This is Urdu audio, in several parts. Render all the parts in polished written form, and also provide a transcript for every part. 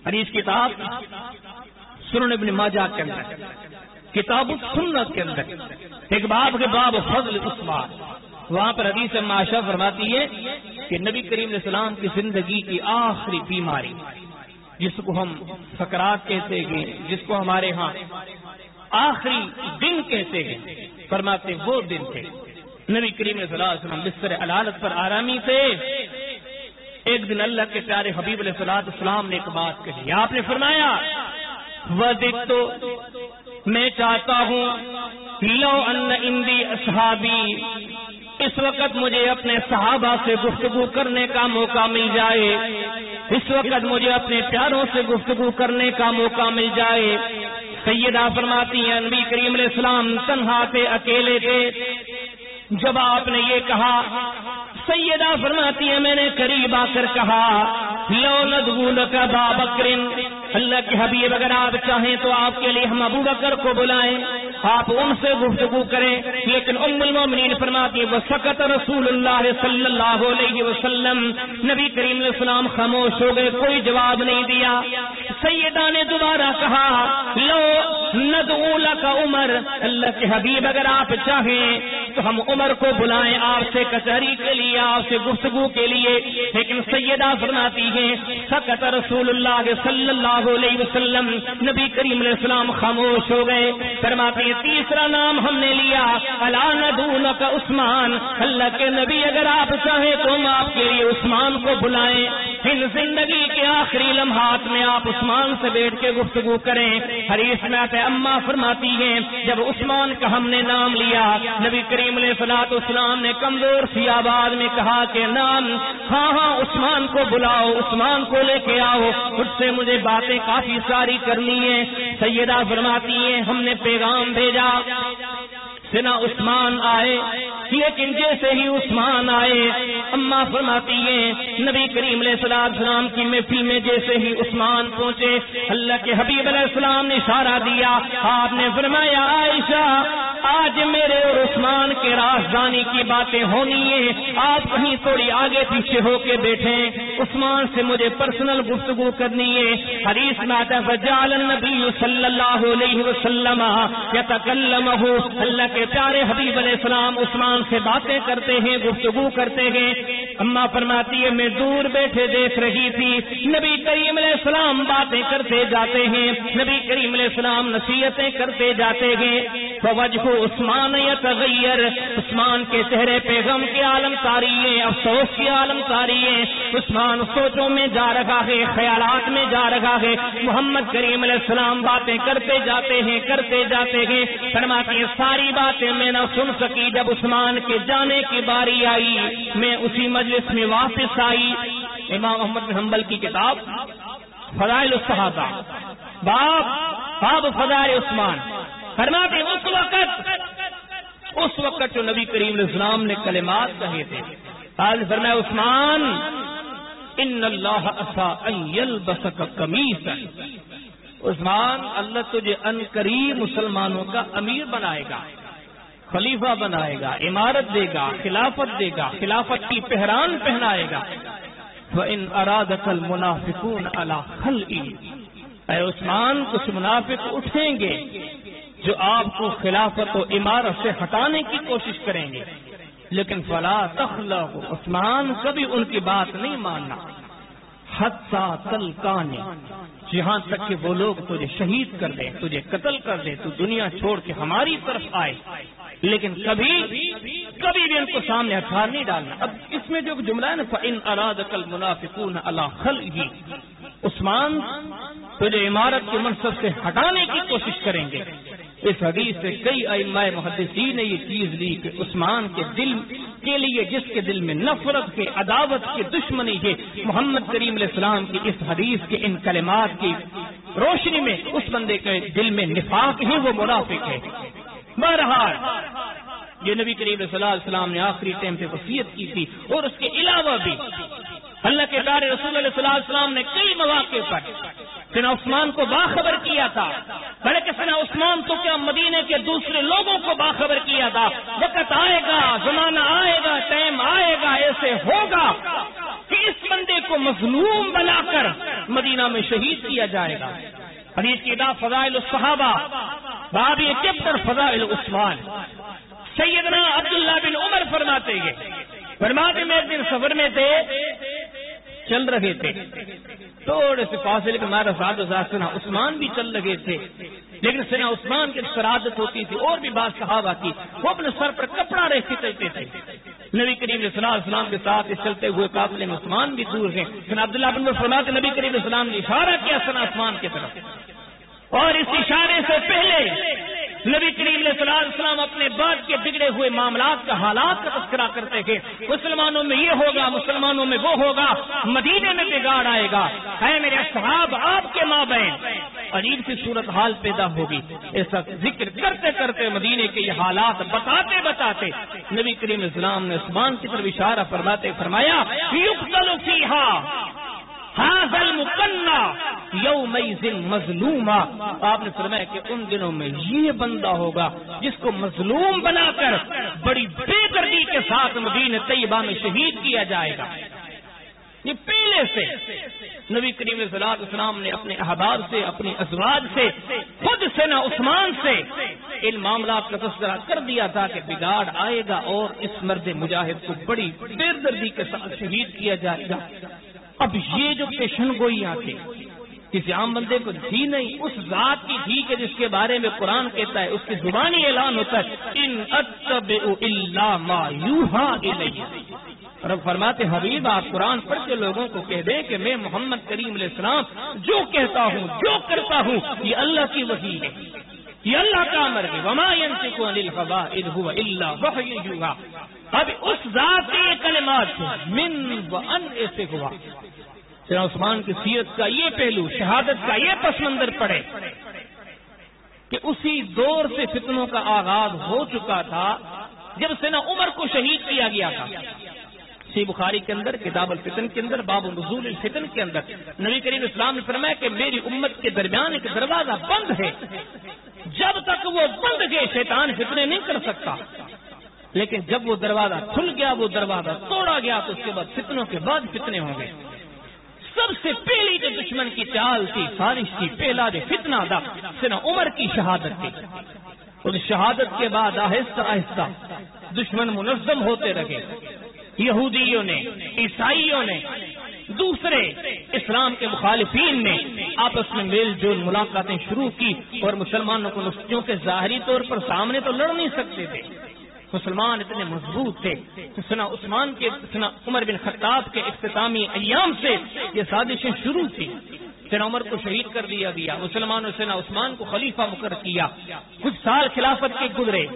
حدیث کتاب سنن ابن ماجہ کے اندر کتاب السنت کے اندر ایک باب کے باب فضل عثمان، وہاں پر حدیث عائشہ فرماتی ہے کہ نبی کریم علیہ السلام کی زندگی کی آخری بیماری جس کو ہم سکرات کہتے ہیں، جس کو ہمارے ہاں آخری دن کہتے ہیں، فرماتے وہ دن تھے نبی کریم صلی اللہ علیہ وسلم بستر علالت پر آرامی تھے۔ ایک دن اللہ کے پیارے حبیب علیہ الصلوۃ والسلام نے ایک بات کہی، آپ نے فرمایا وَدِدْتُ، میں چاہتا ہوں لو ان عندی اصحابی، اس وقت مجھے اپنے صحابہ سے گفتگو کرنے کا موقع مل جائے، اس وقت مجھے اپنے پیاروں سے گفتگو کرنے کا موقع مل جائے۔ سیدہ فرماتی ہیں نبی کریم علیہ السلام تنہا تھے، اکیلے تھے، جب آپ نے یہ کہا سیدہ فرماتی ہیں میں نے قریب آ کر کہا لو ندعو لک ابا بکر، اللہ کے حبیب اگر آپ چاہیں تو آپ کے لیے ہم ابو بکر کو بلائیں، آپ ان سے گفتگو کریں، لیکن ام المومنین فرماتی ہے وسکت رسول اللہ صلی اللہ علیہ وسلم، نبی کریم علیہ السلام خاموش ہو گئے، کوئی جواب نہیں دیا۔ سیدہ نے دوبارہ کہا لو ندعو لک عمر، اللہ کے حبیب اگر آپ چاہیں تو ہم عمر کو بلائیں آپ سے کچہری کے لیے، آپ سے گفتگو کے لیے، لیکن سیدہ فرماتی ہے سکت رسول اللہ صلی اللہ علیہ وسلم، نبی کریم علیہ السلام خاموش ہو گئے۔ فرماتے ہیں تیسرا نام ہم نے لیا الا ندعو لک عثمان، اللہ کے نبی اگر آپ چاہیں تو ہم آپ کے لیے عثمان کو بلائیں، پھر زندگی کے آخری لمحات میں آپ عثمان سے بیٹھ کے گفتگو کریں۔ حدیث میں آتا ہے اماں فرماتی ہیں جب عثمان کا ہم نے نام لیا، نبی کریم علیہ الصلوۃ والسلام نے کمزور سی آواز میں کہا کہ نام ہاں ہاں عثمان کو بلاؤ، عثمان کو لے کے آؤ، خود سے مجھے باتیں کافی ساری کرنی ہے۔ سیدہ فرماتی ہیں ہم نے پیغام بھیجا سنا عثمان آئے، لیکن جیسے ہی عثمان آئے اماں فرماتی ہیں نبی کریم علیہ السلام کی محفل میں جیسے ہی عثمان پہنچے، اللہ کے حبیب علیہ السلام نے اشارہ دیا، آپ نے فرمایا عائشہ آج میرے اور عثمان کے رازدانی کی باتیں ہونی ہیں، آپ کہیں تھوڑی آگے پیچھے ہو کے بیٹھیں، عثمان سے مجھے پرسنل گفتگو کرنی ہے۔ حدیث میں آتا ہے فجعل النبی صلی اللہ علیہ وسلم یتکلمہ، اللہ کے پیارے حبیب علیہ السلام عثمان سے باتیں کرتے ہیں، گفتگو کرتے ہیں۔ اماں فرماتی ہے میں دور بیٹھے دیکھ رہی تھی، نبی کریم علیہ السلام باتیں کرتے جاتے ہیں، نبی کریم علیہ السلام نصیحتیں کرتے جاتے ہیں، فوجہ عثمان یتغیر، عثمان کے چہرے پہ غم کی عالم طاری ہے، افسوس کی عالم طاری ہے، عثمان سوچوں میں جا رہا ہے، خیالات میں جا رہا ہے۔ محمد کریم علیہ السلام باتیں کرتے جاتے ہیں، کرتے جاتے ہیں، فرماتے ہیں ساری باتیں میں نہ سن سکی، جب عثمان کے جانے کی باری آئی میں اسی مجلس میں واپس آئی۔ امام احمد بن حنبل کی کتاب فضائل الصحابہ باب فضائل عثمان، فرماتے ہیں اس وقت جو نبی کریم علیہ السلام نے کلمات کہے تھے، آج فرمایا عثمان ان اللہ عسى ان يلبسك قمیصا، عثمان اللہ تجھے ان قریب مسلمانوں کا امیر بنائے گا، خلیفہ بنائے گا، امارت دے گا، خلافت دے گا، خلافت کی پہران پہنائے گا۔ وَإِنْ أَرَادَكَ الْمُنَافِقُونَ عَلَى خَلْعِهِ، اے عثمان کچھ منافق اٹھیں گے جو آپ کو خلافت و امارت سے ہٹانے کی کوشش کریں گے، لیکن فلا تخلعوا، عثمان کبھی ان کی بات نہیں ماننا، حتی تلقانی، جہاں تک کہ وہ لوگ تجھے شہید کر دیں، تجھے قتل کر دیں، تو دنیا چھوڑ کے ہماری طرف آئے، لیکن کبھی بھی ان کو سامنے ہتھیار نہیں ڈالنا۔ اب اس میں جو جملہ ہے نا فَإِنْ أَرَادَكَ الْمُنَافِقُونَ عَلَى خَلْعِهِ، عثمان تجھے عمارت کے منصب سے ہٹانے کی کوشش کریں گے۔ اس حدیث سے کئی ائمہ محدثین نے یہ چیز لی کہ عثمان کے دل کے لیے جس کے دل میں نفرت کے، عداوت کے، دشمنی ہے، محمد کریم علیہ السلام کی اس حدیث کے ان کلمات کی روشنی میں اس بندے کے دل میں نفاق ہے، وہ منافق ہے۔ بہرحال یہ نبی کریم صلی اللہ علیہ وسلم نے آخری ٹائم پہ وصیت کی تھی، اور اس کے علاوہ بھی اللہ کے پیارے رسول اللہ صلی اللہ علیہ وسلم نے کئی مواقع پر سیدنا عثمان کو باخبر کیا تھا، بلکہ سیدنا عثمان تو کیا مدینے کے دوسرے لوگوں کو باخبر کیا تھا، وقت آئے گا، زمانہ آئے گا، ٹائم آئے گا، ایسے ہوگا کہ اس بندے کو مظلوم بنا کر مدینہ میں شہید کیا جائے گا۔ حدیث کی کتاب فضائل الصحابہ باب 71 فضائل عثمان، سیدنا عبداللہ بن عمر فرماتے میں ایک دن سفر میں تھے، چل رہے تھے، تھوڑے سے فاصلے پہ ہمارا سیدنا عثمان بھی چل رہے تھے، لیکن سیدنا عثمان کی شرادت ہوتی تھی اور بھی بعض صحابہ کی، وہ اپنے سر پر کپڑا رکھ کے چلتے تھے۔ نبی کریم صلی اللہ علیہ وسلم کے ساتھ اس چلتے ہوئے قافلے میں عثمان بھی دور ہیں۔ سیدنا عبداللہ بن عمر فرماتے نبی کریم صلی اللہ علیہ وسلم نے اشارہ کیا سیدنا عثمان کی طرف، اور اس اشارے سے پہلے نبی کریم صلی اللہ علیہ وسلم اپنے بعد کے بگڑے ہوئے معاملات کا حالات کا تذکرہ کرتے تھے، مسلمانوں میں یہ ہوگا، مسلمانوں میں وہ ہوگا، مدینے میں بگاڑ آئے گا، اے میرے اصحاب آپ کے مابین عجیب سی صورتحال پیدا ہوگی۔ ایسا ذکر کرتے کرتے مدینے کے یہ حالات بتاتے بتاتے نبی کریم علیہ السلام نے عثمان کی طرف اشارہ فرماتے فرمایا یقتل فیہا ھذا المقنع یومئذ مظلوما، آپ نے فرمایا کہ ان دنوں میں یہ بندہ ہوگا جس کو مظلوم بنا کر بڑی بے دردی کے ساتھ مدینہ طیبہ میں شہید کیا جائے گا۔ یہ پہلے سے نبی کریم صلی اللہ علیہ وسلم نے اپنے احباب سے، اپنی ازواج سے، خود سیدنا عثمان سے ان معاملات کا تذکرہ کر دیا تھا کہ بگاڑ آئے گا اور اس مرد مجاہد کو بڑی بے دردی کے ساتھ شہید کیا جائے گا۔ اب یہ جو پیشن گوئیاں تھی کسی عام بندے کو تھی نہیں، اس ذات کی تھی کہ جس کے بارے میں قرآن کہتا ہے، اس کی زبانی اعلان ہوتا ہے ان اتبع الا ما یوحی الی۔ اور اب فرماتے حبیب آپ قرآن پڑھ کے لوگوں کو کہہ دیں کہ میں محمد کریم علیہ السلام جو کہتا ہوں، جو کرتا ہوں، یہ اللہ کی وحی ہے، یہ اللہ کا امر ہے، وما ينطق عن الهوى ان هو الا وحی یوحی۔ اب اس ذات کے یہ کلمات من وان ایسے ہوا۔ سیدنا عثمان کی سیرت کا یہ پہلو، شہادت کا یہ پس منظر پڑے کہ اسی دور سے فتنوں کا آغاز ہو چکا تھا جب سیدنا عمر کو شہید کیا گیا تھا۔ صحیح بخاری کے اندر کتاب الفتن کے اندر باب نزول الفتن کے اندر نبی کریم اسلام نے فرمایا کہ میری امت کے درمیان ایک دروازہ بند ہے، جب تک وہ بند ہے شیطان فتنے نہیں کر سکتا، لیکن جب وہ دروازہ کھل گیا، وہ دروازہ توڑا گیا تو اس کے بعد فتنوں کے بعد فتنے ہوں گے۔ سب سے پہلی جو دشمن کی چال تھی، سازش تھی، پہلا جو فتنہ تھا سیدنا عمر کی شہادت تھی۔ اس شہادت کے بعد آہستہ آہستہ دشمن منظم ہوتے رہے، یہودیوں نے، عیسائیوں نے، دوسرے اسلام کے مخالفین نے آپس میں میل جول ملاقاتیں شروع کی، اور مسلمانوں کو نسخوں کے ظاہری طور پر سامنے تو لڑ نہیں سکتے تھے، مسلمان اتنے مضبوط تھے۔ سیدنا عثمان کے، سیدنا عمر بن خطاب کے اختتامی ایام سے یہ سازشیں شروع تھی۔ سیدنا عمر کو شہید کر دیا گیا، مسلمانوں نے سیدنا عثمان کو خلیفہ مقرر کیا، کچھ سال خلافت کے گزرے،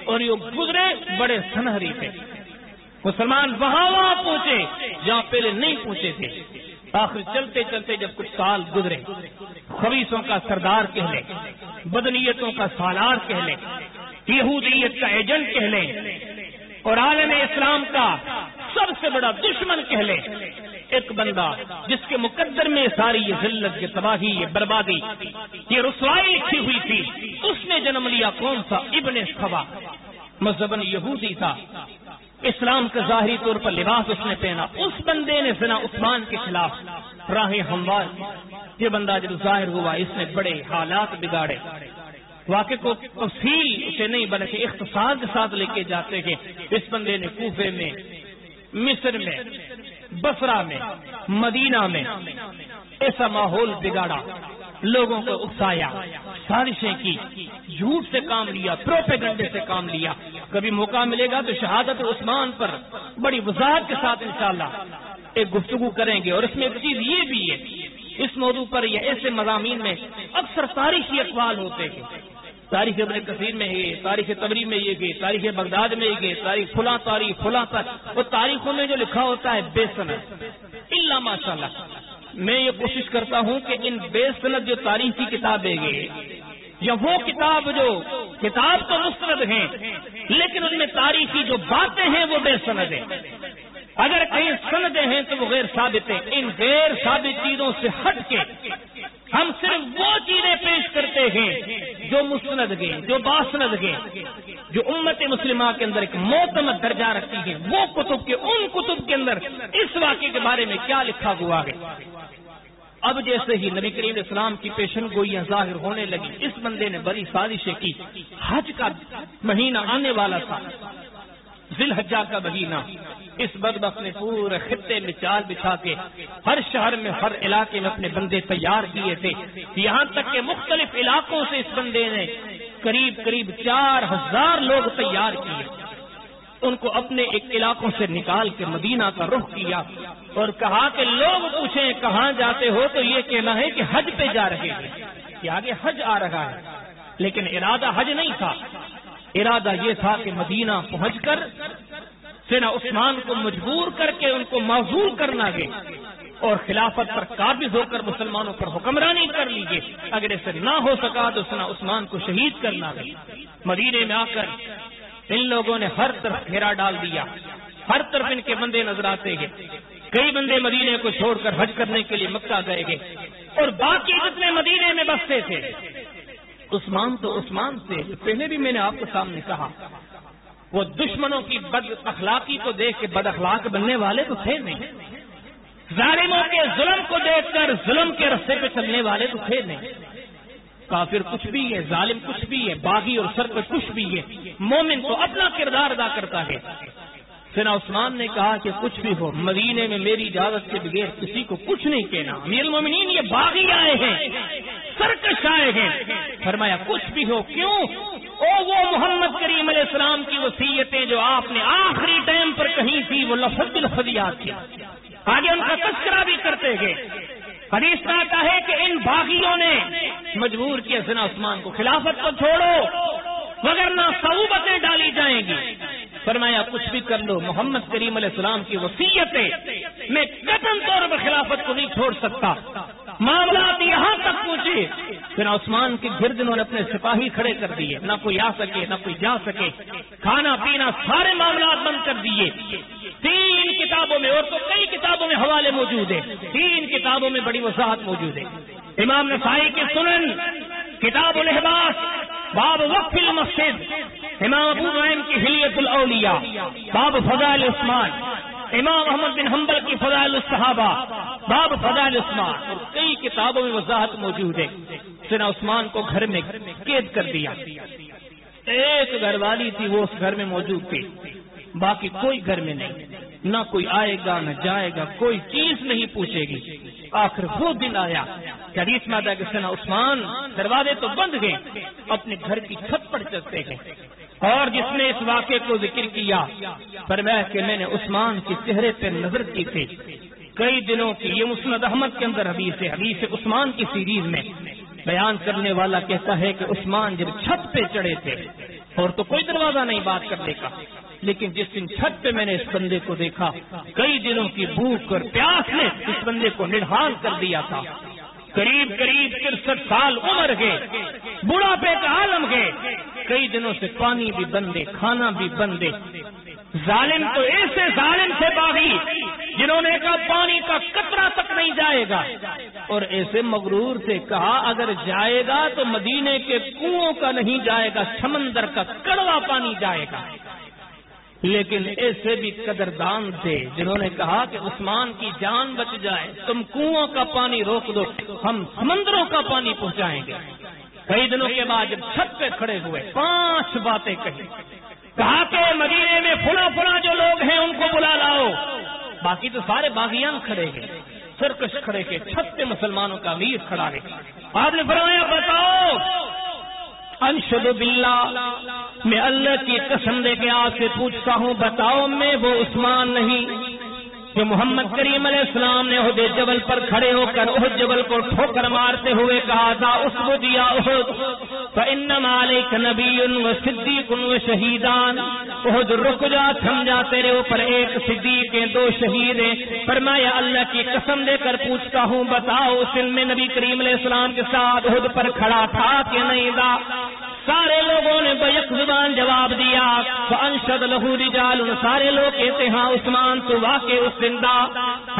اور یہ گزرے بڑے سنہری تھے، مسلمان وہاں پہنچے جہاں پہلے نہیں پہنچے تھے۔ آخر چلتے چلتے جب کچھ سال گزرے، خبیثوں کا سردار کہہ لیں، بدنیتوں کا سالار کہہ لیں، یہودیت کا ایجنٹ کہہ لیں، اور عالم اسلام کا سب سے بڑا دشمن کہہ لیں، ایک بندہ جس کے مقدر میں ساری یہ ذلت، یہ تباہی، یہ بربادی، یہ رسوائی لکھی ہوئی تھی، اس نے جنم لیا۔ کون سا؟ ابن سبا، مذہباً یہودی تھا، اسلام کا ظاہری طور پر لباس اس نے پہنا۔ اس بندے نے سیدنا عثمان کے خلاف راہیں ہموار کی۔ یہ بندہ جب ظاہر ہوا اس نے بڑے حالات بگاڑے۔ واقع کو تفصیل سے نہیں بلکہ اختصار کے ساتھ لے کے جاتے ہیں۔ اس بندے نے کوفے میں، مصر میں، بصرہ میں، مدینہ میں ایسا ماحول بگاڑا، لوگوں کو اکسایا، سازشیں کی، جھوٹ سے کام لیا، پروپیگنڈے سے کام لیا۔ کبھی موقع ملے گا تو شہادت عثمان پر بڑی وضاحت کے ساتھ انشاءاللہ ایک گفتگو کریں گے۔ اور اس میں ایک چیز یہ بھی ہے، اس موضوع پر یا ایسے مضامین میں اکثر تاریخی اقوال ہوتے ہیں، تاریخ ابن کثیر میں ہے، تاریخ طبری میں یہ ہے، تاریخ بغداد میں یہ ہے، تاریخ فلاں تاریخ فلاں تاریخ، وہ تاریخوں میں جو لکھا ہوتا ہے بے سند الا ماشاءاللہ۔ میں یہ کوشش کرتا ہوں کہ ان بے سند جو تاریخ کی کتابیں ہیں، یا وہ کتاب جو کتاب تو مستند ہیں لیکن ان میں تاریخی جو باتیں ہیں وہ بے سند ہیں، اگر کہیں سندیں ہیں تو وہ غیر ثابت ہیں۔ ان غیر ثابت چیزوں سے ہٹ کے ہم صرف وہ چیزیں پیش کرتے ہیں جو مستند ہیں، جو باسند ہیں، جو امت مسلمہ کے اندر ایک معتمد درجہ رکھتی ہیں۔ وہ کتب کے، ان کتب کے اندر اس واقعے کے بارے میں کیا لکھا ہوا ہے۔ اب جیسے ہی نبی کریم علیہ السلام کی پیشن گوئیاں ظاہر ہونے لگی، اس بندے نے بڑی سازشیں کی. حج کا مہینہ آنے والا تھا، ذی الحجہ کا مہینہ. اس بدبخت نے پورے خطے میں چال بچھا کے ہر شہر میں، ہر علاقے میں اپنے بندے تیار کیے تھے. یہاں تک کہ مختلف علاقوں سے اس بندے نے قریب 4000 لوگ تیار کیے. ان کو اپنے ایک علاقوں سے نکال کے مدینہ کا رخ کیا اور کہا کہ لوگ پوچھیں کہاں جاتے ہو تو یہ کہنا ہے کہ حج پہ جا رہے ہیں، کہ آگے حج آ رہا ہے. لیکن ارادہ حج نہیں تھا، ارادہ یہ تھا کہ مدینہ پہنچ کر سیدنا عثمان کو مجبور کر کے ان کو معزول کرنا گے اور خلافت پر قابض ہو کر مسلمانوں پر حکمرانی کر لیجیے. اگر ایسے نہ ہو سکا تو سیدنا عثمان کو شہید کرنا گے. مدینے میں آ کر ان لوگوں نے ہر طرف گھیرا ڈال دیا، ہر طرف ان کے بندے نظر آتے ہیں. کئی بندے مدینے کو چھوڑ کر حج کرنے کے لیے مکہ گئے گے اور باقی جتنے مدینے میں بستے تھے عثمان تو عثمان سے پہلے بھی میں نے آپ کے سامنے کہا، وہ دشمنوں کی بد اخلاقی کو دیکھ کے بد اخلاق بننے والے تو تھے نہیں، ظالموں کے ظلم کو دیکھ کر ظلم کے رستے پہ چلنے والے تو تھے نہیں. کافر کچھ بھی ہے، ظالم کچھ بھی ہے، باغی اور سر پہ کچھ بھی ہے، مومن تو اپنا کردار ادا کرتا ہے. سیدنا عثمان نے کہا کہ کچھ بھی ہو، مدینے میں میری اجازت کے بغیر کسی کو کچھ نہیں کہنا. امیر المومنین یہ باغی آئے ہیں، سرکش آئے ہیں. فرمایا کچھ بھی ہو. کیوں؟ وہ محمد کریم علیہ السلام کی وصیتیں جو آپ نے آخری ٹائم پر کہی تھی وہ لفظ باللفظ یاد تھی. آگے ان کا تذکرہ بھی کرتے گئے. حدیث میں آتا ہے کہ ان باغیوں نے مجبور کیا سیدنا عثمان کو خلافت کو چھوڑو وگرنہ صعوبتیں ڈالی جائیں گی. فرمایا کچھ بھی کر لو، محمد کریم علیہ السلام کی وصیتیں میں قطعاً طور پر خلافت کو نہیں چھوڑ سکتا. معاملات یہاں تک پہنچے سیدنا عثمان کے گرد انہوں نے اپنے سپاہی کھڑے کر دیے، نہ کوئی آ سکے نہ کوئی جا سکے، کھانا پینا سارے معاملات بند کر دیے. 3 کتابوں میں، اور تو کئی کتابوں میں حوالے موجود ہیں، 3 کتابوں میں بڑی وضاحت موجود ہے. امام نسائی کے سنن کتاب الاحباس باب وقف المسجد، امام ابو نعیم کی حلیۃ الاولیاء باب فضائل عثمان، امام احمد بن حنبل کی فضائل الصحابہ باب فضائل عثمان، اور کئی کتابوں میں وضاحت موجود ہے. سیدنا عثمان کو گھر میں قید کر دیا. ایک گھر والی تھی وہ اس گھر میں موجود تھی، باقی کوئی گھر میں نہیں، نہ کوئی آئے گا نہ جائے گا، کوئی چیز نہیں پوچھے گی. آخر وہ دن آیا کہ حدیث میں آتا ہے کہ سیدنا عثمان دروازے تو بند گئے، اپنے گھر کی چھت پر چلتے گئے. اور جس نے اس واقعے کو ذکر کیا فرمایا کہ میں نے عثمان کے چہرے پہ نظر کی تھی کئی دنوں کی. یہ مسند احمد کے اندر حدیث ہے، حدیث عثمان کی سیریز میں بیان کرنے والا کہتا ہے کہ عثمان جب چھت پہ چڑھے تھے اور تو کوئی دروازہ نہیں بات کرنے کا، لیکن جس دن چھت پہ میں نے اس بندے کو دیکھا کئی دنوں کی بھوک اور پیاس نے اس بندے کو نڈھال کر دیا تھا. قریب 63 سال عمر گئے، بڑھاپے کا عالم گئے، کئی دنوں سے پانی بھی بندے، کھانا بھی بندے. ظالم تو ایسے ظالم سے باغی جنہوں نے کہا پانی کا قطرہ تک نہیں جائے گا، اور ایسے مغرور سے کہا اگر جائے گا تو مدینے کے کنووں کا نہیں جائے گا، سمندر کا کڑوا پانی جائے گا. لیکن ایسے بھی قدردان تھے جنہوں نے کہا کہ عثمان کی جان بچ جائے تم کنووں کا پانی روک دو، ہم سمندروں کا پانی پہنچائیں گے. کئی دنوں کے بعد جب چھت پہ کھڑے ہوئے 5 باتیں کہی. کہا کہ مدینے میں فلاں جو لوگ ہیں ان کو بلا لاؤ. باقی تو سارے باغیان کھڑے گئے، سرکش کھڑے کے، چھت پہ مسلمانوں کا امیر کھڑا ہے. آپ نے فرمایا بتاؤ. انشد باللہ، میں اللہ کی قسم دے کے آپ سے پوچھتا ہوں بتاؤ میں وہ عثمان نہیں جو محمد کریم علیہ السلام نے احد جبل پر کھڑے ہو کر احد جبل کو ٹھوکر مارتے ہوئے کہا تھا اسجد یا احد فانما علیک نبی و صدیق و شہیدان. احد رک جا، تھم جا، تیرے اوپر 1 صدیق ہیں 2 شہید ہیں. فرمایا اللہ کی قسم دے کر پوچھتا ہوں بتاؤ اس دن میں نبی کریم علیہ السلام کے ساتھ احد پر کھڑا تھا کہ نہیں تھا؟ سارے لوگوں نے بیک زبان جواب دیا. فانشد له رجال، سارے لوگ کہتے ہیں عثمان تو واقع اس زندہ.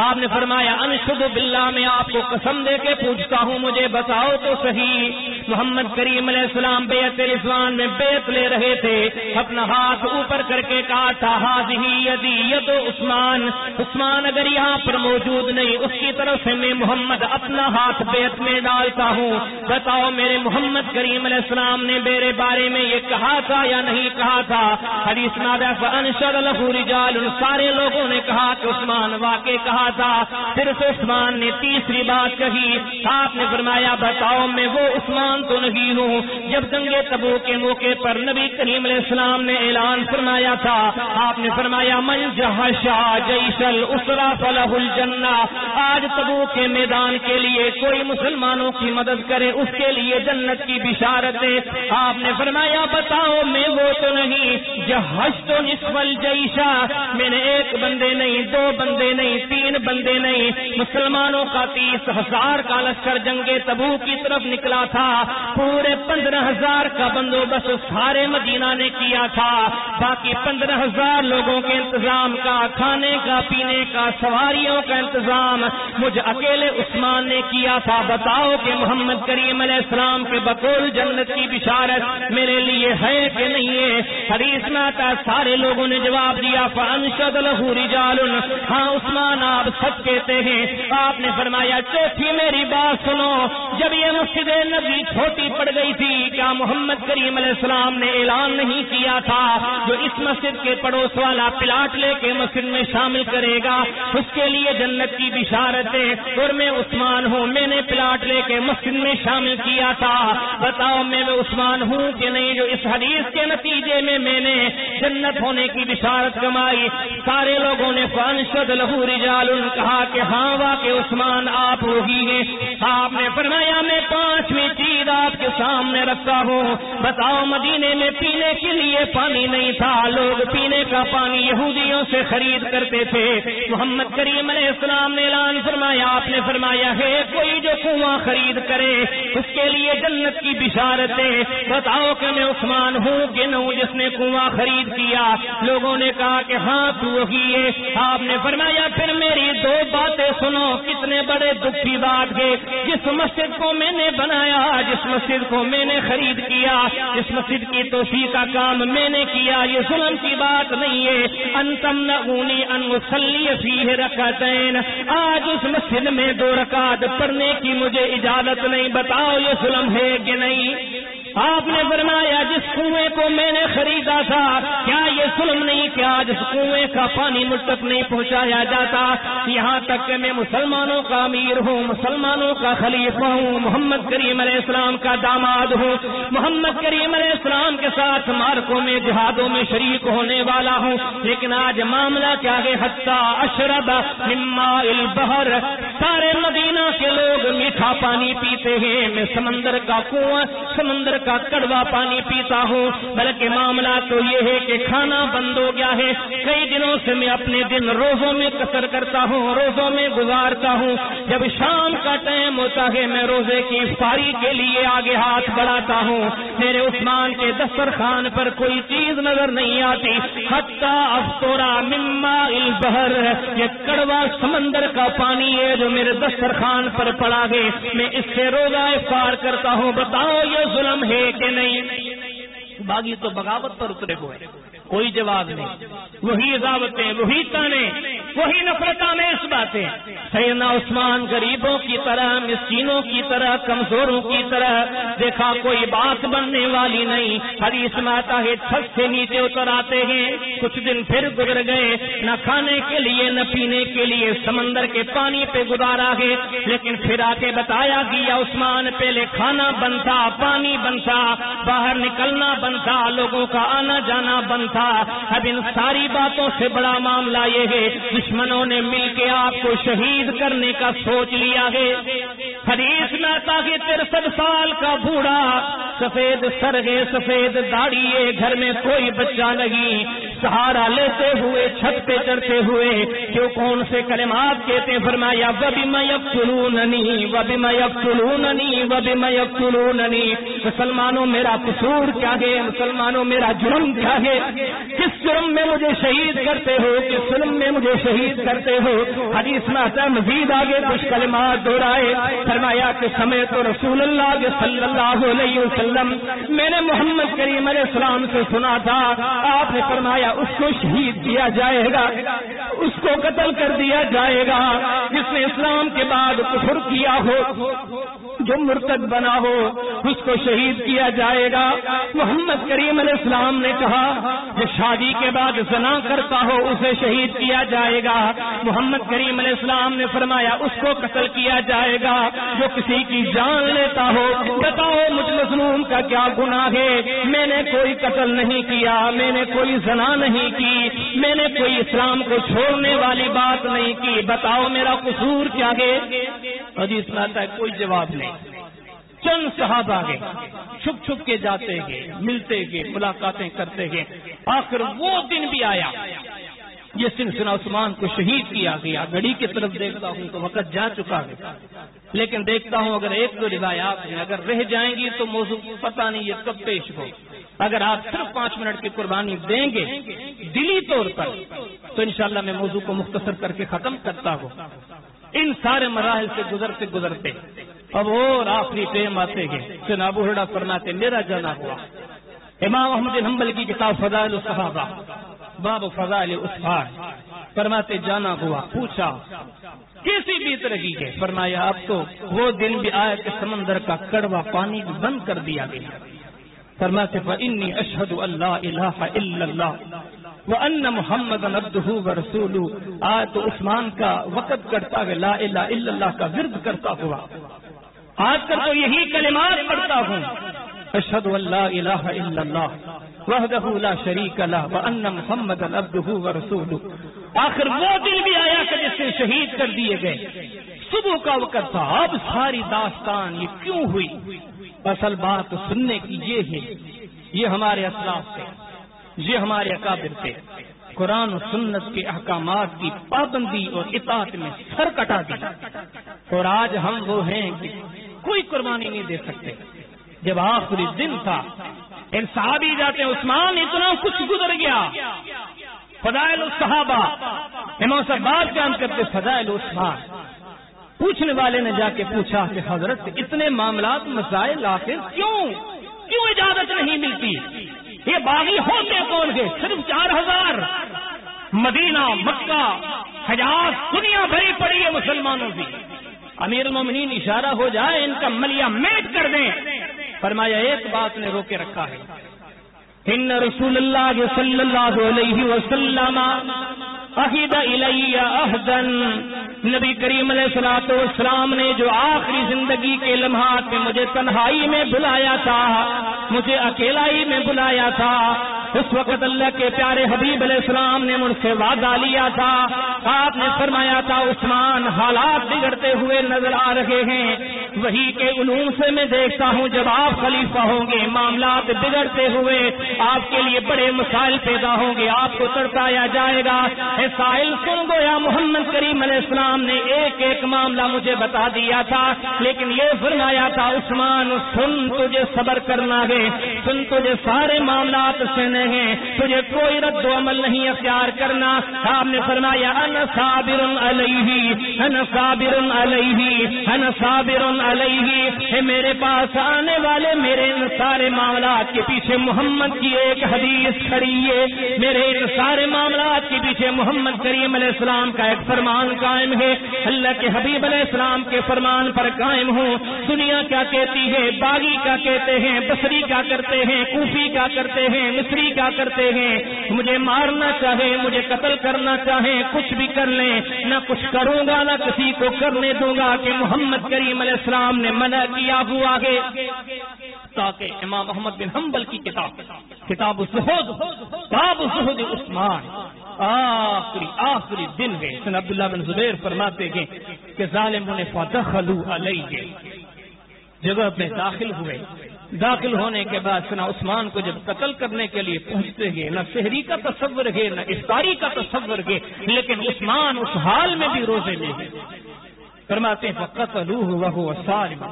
آپ نے فرمایا انشد باللہ، میں آپ کو قسم دے کے پوچھتا ہوں مجھے بتاؤ تو صحیح محمد کریم علیہ السلام بیعت رضوان میں بیعت لے رہے تھے، اپنا ہاتھ اوپر کر کے کہا تھا ہاذہ یدی ید عثمان، عثمان اگر یہاں پر موجود نہیں اس کی طرف سے میں محمد اپنا ہاتھ بیعت میں ڈالتا ہوں، بتاؤ میرے محمد کریم علیہ السلام نے میرے بارے میں یہ کہا تھا یا نہیں کہا تھا؟ حدیث میں آتا ہے فانشد لہ رجال، سارے لوگوں نے کہا کہ عثمان واقع کہا تھا۔ پھر سے عثمان نے تیسری بات کہی، آپ نے فرمایا بتاؤ میں وہ عثمان تو نہیں ہوں جب جنگ تبوک کے موقع پر نبی کریم علیہ السلام نے اعلان فرمایا تھا، آپ نے فرمایا من جہش جیش الاسرى فلہ الجنہ، آج تبوک کے میدان کے لیے کوئی مسلمانوں کی مدد کرے اس کے لیے جنت کی بشارت ہے۔ آپ نے فرمایا بتاؤ میں وہ تو نہیں، جہشت نصف الجیش، میں نے ایک بندے نہیں، دو بندے نہیں، تین بندے نہیں، مسلمانوں کا 30,000 کا لشکر جنگ تبوک کی طرف نکلا تھا، پورے 15,000 کا بندوبست سارے مدینہ نے کیا تھا، باقی 15,000 لوگوں کے انتظام کا، کھانے کا، پینے کا، سواریوں کا انتظام مجھ اکیلے عثمان نے کیا تھا۔ بتاؤ کہ محمد کریم علیہ السلام کے بقول جنت کی بشارت میرے لیے ہے کہ نہیں ہے؟ حدیث میں آتا ہے سارے لوگوں نے جواب دیا فانشد لہ رجال، ہاں عثمان آپ سچ کہتے ہیں۔ آپ نے فرمایا چوتھی میری بات سنو، جب یہ مسجد نبی چھوٹی پڑ گئی تھی کیا محمد کریم علیہ السلام نے اعلان نہیں کیا تھا جو اس مسجد کے پڑوس والا پلاٹ لے کے مسجد میں شامل کرے گا اس کے لیے جنت کی بشارت ہے، اور میں عثمان ہوں، میں نے پلاٹ لے کے مسجد میں شامل کیا تھا، بتاؤ میں وہ عثمان ہوں کہ نہیں جو اس حدیث کے نتیجے میں نے جنت ہونے کی بشارت کمائی؟ سارے لوگوں نے فانشد لہ رجال کہا کہ ہاں واقع عثمان آپ وہی ہیں۔ آپ نے فرمایا میں 5ویں چیز آپ کے سامنے رکھتا ہوں، بتاؤ مدینے میں پینے کے لیے پانی نہیں تھا، لوگ پینے کا پانی یہودیوں سے خرید کرتے تھے، محمد کریم علیہ السلام نے اعلان فرمایا، آپ نے فرمایا ہے کوئی جو کنواں خرید کرے اس کے لیے جنت کی بشارت ہے، بتاؤ کہ میں عثمان ہوں کہ نہ جس نے کنواں خرید کیا؟ لوگوں نے کہا کہ ہاں تو وہی ہے۔ آپ نے فرمایا پھر میری 2 باتیں سنو، کتنے بڑے دکھ کی بات ہے، جس مسجد کو میں نے بنایا، جس مسجد کو میں نے خرید کیا، اس مسجد کی توسیع کا کام میں نے کیا، یہ ظلم کی بات نہیں ہے۔ ان تمنعونی ان اصلی فیہ رکعتین، آج اس مسجد میں 2 رکعت پڑھنے کی مجھے اجازت نہیں، بتاؤ یہ ظلم ہے کہ نہیں؟ آپ نے فرمایا جس کنویں کو میں نے خریدا تھا کیا یہ ظلم نہیں کہ آج اس کنویں کا پانی مجھ تک نہیں پہنچایا جاتا؟ یہاں تک کہ میں مسلمانوں کا امیر ہوں، مسلمانوں کا خلیفہ ہوں، محمد کریم علیہ السلام کا داماد ہوں، محمد کریم علیہ السلام کے ساتھ مارکوں میں جہادوں میں شریک ہونے والا ہوں، لیکن آج معاملہ کیا ہے؟ حتی اشرب من ماء البحر، سارے مدینہ کے لوگ میٹھا پانی پیتے ہیں، میں سمندر کا کنواں، سمندر کا کڑوا پانی پیتا ہوں، بلکہ معاملہ تو یہ ہے کہ کھانا بند ہو گیا ہے، کئی دنوں سے میں اپنے دن روزوں میں قصر کرتا ہوں، روزوں میں گزارتا ہوں، جب شام کا ٹائم ہوتا ہے میں روزے کی افطاری کے لیے آگے ہاتھ بڑھاتا ہوں، میرے عثمان کے دسترخوان پر کوئی چیز نظر نہیں آتی، حتی افطرا من ماء البحر، یہ کڑوا سمندر کا پانی ہے جو میرے دسترخوان پر پڑا ہے، میں اس سے روزہ افطار کرتا ہوں، بتاؤ یہ ظلم ہے کہ نہیں؟ باغی تو بغاوت پر اترے ہوئے، کوئی جواب نہیں، وہی عذابتیں، وہی تانے، وہی نفرتیں میں اس باتیں۔ سیدنا عثمان غریبوں کی طرح، مسکینوں کی طرح، کمزوروں کی طرح، دیکھا کوئی بات بننے والی نہیں، حدیث میں آتا ہے چھت سے نیچے اتر آتے ہیں، کچھ دن پھر گزر گئے، نہ کھانے کے لیے نہ پینے کے لیے سمندر کے پانی پہ گزارا ہے، لیکن پھر آ کے بتایا گیا عثمان پہلے کھانا بند تھا، پانی بند تھا، باہر نکلنا بند تھا، لوگوں کا آنا جانا بند تھا، اب ان ساری باتوں سے بڑا معاملہ یہ ہے دشمنوں نے مل کے آپ کو شہید کرنے کا سوچ لیا ہے۔ حدیث میں آتا کہ 63 سال کا بوڑھا، سفید سر ہے، سفید داڑھی ہے، گھر میں کوئی بچہ نہیں، سہارا لیتے ہوئے چھت پہ چڑھتے ہوئے کیوں کون سے کلمات کہتے ہیں؟ فرمایا وَبِمَ يَقْتُلُونَنِي وَبِمَ يَقْتُلُونَنِي وَبِمَ يَقْتُلُونَنِي، مسلمانوں میرا قصور کیا ہے، مسلمانوں میرا جرم کیا ہے، کس جرم میں مجھے شہید کرتے ہو، کس ظلم میں مجھے شہید کرتے ہو؟ حدیث میں آتا ہے، مزید آگے کچھ کلمات دہرائے، فرمایا کہ سمیت رسول اللہ صلی اللہ علیہ وسلم، میں نے محمد کریم علیہ السلام سے سنا تھا، آپ نے فرمایا اس کو شہید کیا جائے گا، اس کو قتل کر دیا جائے گا جس نے اسلام کے بعد کفر کیا ہو، جو مرتد بنا ہو اس کو شہید کیا جائے گا۔ محمد کریم علیہ السلام نے کہا جو شادی کے بعد زنا کرتا ہو اسے شہید کیا جائے گا۔ محمد کریم علیہ السلام نے فرمایا اس کو قتل کیا جائے گا جو کسی کی جان لیتا ہو۔ بتاؤ مجھ مظلوم کا کیا گناہ ہے؟ میں نے کوئی قتل نہیں کیا، میں نے کوئی زنا نہیں کی، میں نے کوئی اسلام کو چھوڑنے والی بات نہیں کی، بتاؤ میرا قصور کیا ہے؟ حدیث میں آتا ہے کوئی جواب نہیں۔ چند صحابہ گئے، چھپ چھپ کے جاتے گئے، ملتے گئے، ملاقاتیں کرتے گئے، آخر وہ دن بھی آیا جس دن سیدنا عثمان کو شہید کیا گیا۔ گھڑی کی طرف دیکھتا ہوں تو وقت جا چکا ہے، لیکن دیکھتا ہوں اگر ایک دو روایات ہیں اگر رہ جائیں گی تو موضوع پتہ نہیں یہ کب پیش ہو۔ اگر آپ صرف 5 منٹ کی قربانی دیں گے دلی طور پر تو انشاءاللہ میں موضوع کو مختصر کر کے ختم کرتا ہوں۔ ان سارے مراحل سے گزرتے گزرتے اب اور آخری ٹائم آتے گئے، سیدنا ابو ہریرہ فرماتے میرا جانا ہوا۔ امام احمد بن حنبل کی کتاب فضائل الصحابہ باب فضائل عثمان فرماتے جانا ہوا، پوچھا کیسی بیت رہی ہے؟ فرمایا اب تو وہ دن بھی آیا کہ سمندر کا کڑوا پانی بھی بند کر دیا گیا۔ فرماتے فإنی اشہد ان لا الہ الا اللہ وَأَنَّ مُحَمَّدًا عَبْدُهُ وَرَسُولُهُ۔ آج تو عثمان کا وقت کرتا ہے لا الہ الا اللہ کا ورد کرتا ہوا، آج کل تو یہی کلمات پڑھتا ہوں، اشہد ان لا الہ الا اللہ وحدہ لا شریک لہ وَأَنَّ مُحَمَّدًا عَبْدُهُ وَرَسُولُهُ۔ آخر وہ دن بھی آیا کہ جس سے شہید کر دیے گئے، صبح کا وقت تھا۔ اب ساری داستان یہ کیوں ہوئی؟ اصل بات سننے کی یہ ہے، یہ ہمارے اسلاف تھے، یہ ہمارے اکابر تھے، قرآن و سنت کے احکامات کی پابندی اور اطاعت میں سر کٹا دی، اور آج ہم وہ ہیں کہ کوئی قربانی نہیں دے سکتے۔ جب آخری دن تھا ان صحابی جاتے ہیں عثمان اتنا کچھ گزر گیا، فضائل الصحابہ امام صاحب بات بیان کرتے فضائل عثمان۔ پوچھنے والے نے جا کے پوچھا کہ حضرت اتنے معاملات مسائل آخر کیوں اجازت نہیں ملتی؟ یہ باغی ہوتے کون گے؟ صرف 4000 مدینہ مکہ حجاز دنیا بھری پڑی ہے مسلمانوں کی۔ امیر المومنین اشارہ ہو جائے ان کا ملیہ میٹ کر دیں۔ فرمایا ایک بات نے روکے رکھا ہے، ان رسول اللہ صلی اللہ علیہ وسلم عہد الی عہدا، نبی کریم علیہ الصلوۃ والسلام نے جو آخری زندگی کے لمحات میں مجھے تنہائی میں بلایا تھا، مجھے اکیلائی میں بلایا تھا، اس وقت اللہ کے پیارے حبیب علیہ السلام نے مجھ سے وعدہ لیا تھا۔ آپ نے فرمایا تھا عثمان حالات بگڑتے ہوئے نظر آ رہے ہیں، وہی کے علوم سے میں دیکھتا ہوں جب آپ خلیفہ ہوں گے معاملات بگڑتے ہوئے آپ کے لیے بڑے مسائل پیدا ہوں گے، آپ کو تڑپایا جائے گا۔ اے سائل سن گویا محمد کریم علیہ السلام نے ایک ایک معاملہ مجھے بتا دیا تھا، لیکن یہ فرمایا تھا عثمان سن تجھے صبر کرنا ہے، سن تجھے سارے معاملات سنے ہیں، تجھے کوئی رد و عمل نہیں اختیار کرنا۔ آپ نے فرمایا انا صابر علیہ، انا صابر علیہ، انا صابر علیہ، ہے میرے پاس آنے والے میرے ان سارے معاملات کے پیچھے محمد کی ایک حدیث کھڑی ہے، میرے ان سارے معاملات کے پیچھے محمد کریم علیہ السلام کا ایک فرمان قائم ہے، اللہ کے حبیب علیہ السلام کے فرمان پر قائم ہوں۔ دنیا کیا کہتی ہے، باغی کیا کہتے ہیں، بصری کیا کرتے ہیں، کوفی کیا کرتے ہیں، مصری کیا کرتے ہیں، مجھے مارنا چاہے، مجھے قتل کرنا چاہے، کچھ بھی کر لیں، نہ کچھ کروں گا نہ کسی کو کرنے دوں گا، کہ محمد کریم علیہ السلام نے منع کیا ہوا ہے۔ تاکہ امام احمد بن حنبل کی کتاب الزہد باب الزہد عثمان آخری دن ہے، سن عبداللہ بن زبیر فرماتے ہیں کہ ظالموں نے فدخلوا علیہ، جگہ پہ داخل ہوئے، داخل ہونے کے بعد سنا عثمان کو جب قتل کرنے کے لیے پہنچتے گئے، نہ سحری کا تصور ہے نہ افطاری کا تصور ہے، لیکن عثمان اس حال میں بھی روزے لے گئے۔ فرماتے ہیں فقتلوہ وہو صائم،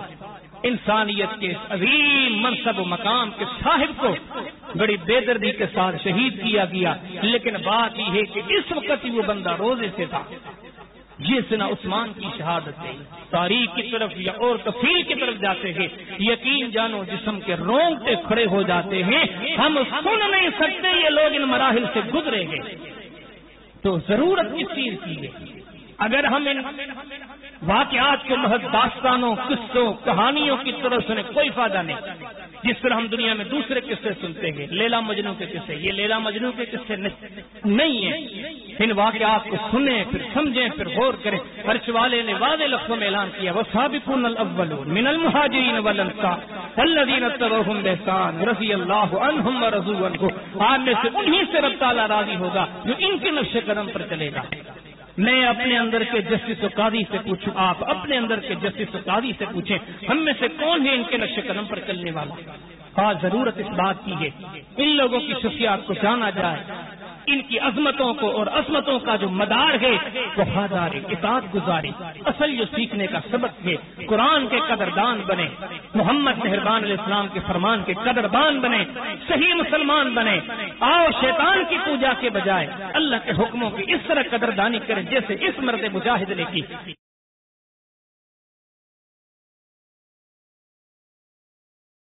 انسانیت کے عظیم منصب و مقام کے صاحب کو بڑی بے دردی کے ساتھ شہید کیا گیا، لیکن بات یہ ہے کہ اس وقت ہی وہ بندہ روزے سے تھا جس نے عثمان کی شہادت دی۔ تاریخ کی طرف یا اور تفصیل کی طرف جاتے ہیں، یقین جانو جسم کے رونگٹے کھڑے ہو جاتے ہیں۔ ہم سن نہیں سکتے یہ لوگ ان مراحل سے گزرے ہیں، تو ضرورت کس چیز کی ہے؟ اگر ہم ان واقعات کو محض داستانوں، قصوں، کہانیوں کی طرف سنے کوئی فائدہ نہیں۔ جس طرح ہم دنیا میں دوسرے قصے سنتے ہیں، لیلا مجنو کے قصے، یہ لیلا مجنو کے قصے نہیں ہیں۔ ان واقعات کو سنیں، پھر سمجھیں، پھر غور کریں۔ عرش والے نے واضح لفظوں میں اعلان کیا، وَالسَّابِقُونَ الْأَوَّلُونَ مِنَ الْمُهَاجِرِينَ وَالْأَنصَارِ وَالَّذِينَ اتَّبَعُوهُم بِإِحْسَانٍ رَضِيَ اللَّهُ عَنْهُمْ وَرَضُوا عَنْهُ۔ آپ میں سے انہی سے رب تعالیٰ راضی ہوگا جو ان کے نقش قدم پر چلے گا۔ میں اپنے اندر کے جسٹس و قاضی سے پوچھوں، آپ اپنے اندر کے جسٹس و قاضی سے پوچھیں، ہم میں سے کون ہے ان کے نقش قدم پر چلنے والا؟ ہاں، ضرورت اس بات کی ہے ان لوگوں کی شخصیات کو جانا جائے، ان کی عظمتوں کو اور عظمتوں کا جو مدار ہے وہ وفاداری، اطاعت گزاری، اصل جو سیکھنے کا سبق ہے، قرآن کے قدردان بنے، محمد مہربان علیہ السلام کے فرمان کے قدردان بنے، صحیح مسلمان بنے۔ آؤ شیطان کی پوجا کے بجائے اللہ کے حکموں کی اس طرح قدردانی کریں جیسے اس مرد مجاہد نے کی۔